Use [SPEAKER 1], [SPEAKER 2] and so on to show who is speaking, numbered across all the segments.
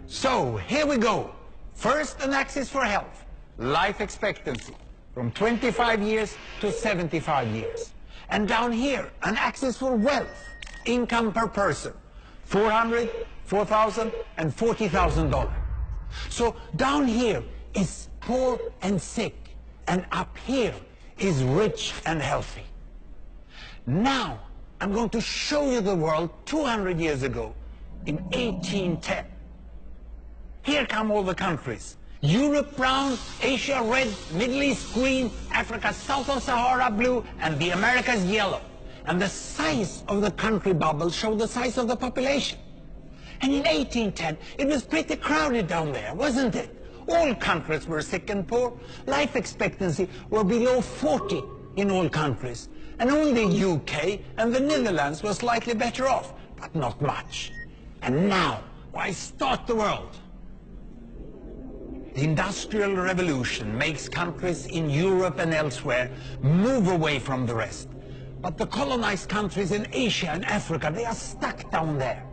[SPEAKER 1] So, here we go. First, an axis for health, life expectancy, from 25 years to 75 years. And down here, an axis for wealth, income per person, $400, $4,000, and $40,000. So down here is poor and sick, and up here is rich and healthy. Now, I'm going to show you the world 200 years ago, in 1810. Here come all the countries. Europe brown, Asia red, Middle East green, Africa south of Sahara blue, and the Americas yellow. And the size of the country bubbles show the size of the population. And in 1810, it was pretty crowded down there, wasn't it? All countries were sick and poor. Life expectancy were below 40 in all countries. And only UK and the Netherlands were slightly better off, but not much. And now, why start the world? The Industrial Revolution makes countries in Europe and elsewhere move away from the rest. But the colonized countries in Asia and Africa, they are stuck down there.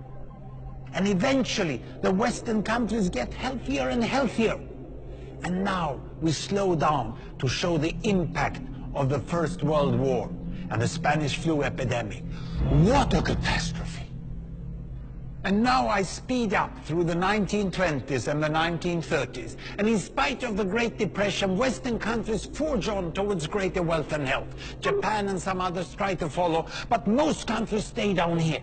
[SPEAKER 1] And eventually, the Western countries get healthier and healthier. And now we slow down to show the impact of the First World War and the Spanish flu epidemic. What a catastrophe! And now I speed up through the 1920s and the 1930s. And in spite of the Great Depression, Western countries forge on towards greater wealth and health. Japan and some others try to follow, but most countries stay down here.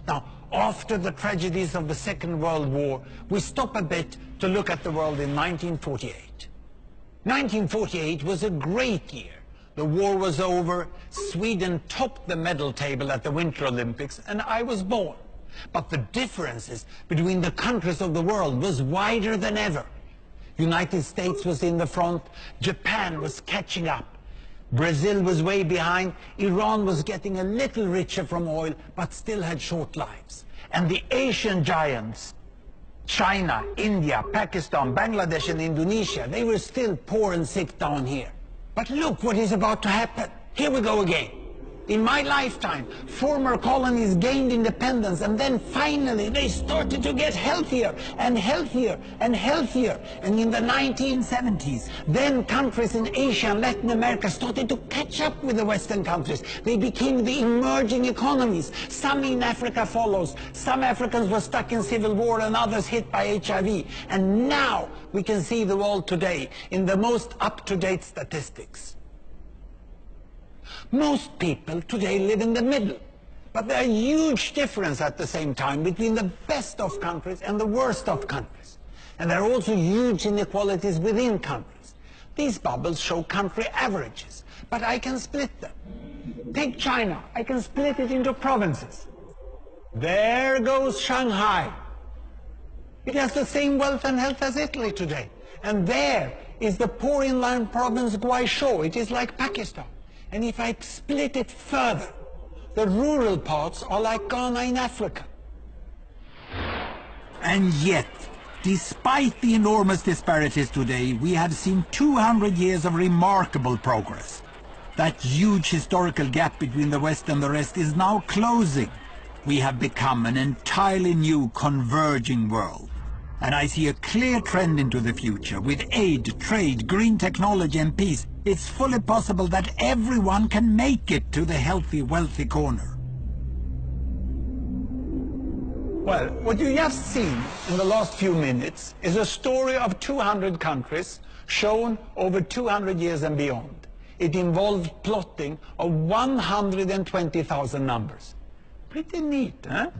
[SPEAKER 1] Now, after the tragedies of the Second World War, we stop a bit to look at the world in 1948. 1948 was a great year. The war was over, Sweden topped the medal table at the Winter Olympics, and I was born. But the differences between the countries of the world was wider than ever. United States was in the front, Japan was catching up, Brazil was way behind, Iran was getting a little richer from oil, but still had short lives. And the Asian giants, China, India, Pakistan, Bangladesh and Indonesia, they were still poor and sick down here. But look what is about to happen. Here we go again. In my lifetime, former colonies gained independence, and then finally they started to get healthier and healthier and healthier. And in the 1970s, then countries in Asia and Latin America started to catch up with the Western countries. They became the emerging economies. Some in Africa follows. Some Africans were stuck in civil war and others hit by HIV. And now we can see the world today in the most up-to-date statistics. Most people today live in the middle, but there are huge differences at the same time between the best of countries and the worst of countries. And there are also huge inequalities within countries. These bubbles show country averages, but I can split them. Take China, I can split it into provinces. There goes Shanghai. It has the same wealth and health as Italy today. And there is the poor inland province Guizhou. It is like Pakistan. And if I split it further, the rural parts are like Ghana in Africa.
[SPEAKER 2] And yet, despite the enormous disparities today, we have seen 200 years of remarkable progress. That huge historical gap between the West and the rest is now closing. We have become an entirely new converging world. And I see a clear trend into the future. With aid, trade, green technology and peace, it's fully possible that everyone can make it to the healthy, wealthy corner.
[SPEAKER 1] Well, what you just seen in the last few minutes is a story of 200 countries shown over 200 years and beyond. It involved plotting of 120,000 numbers. Pretty neat, huh?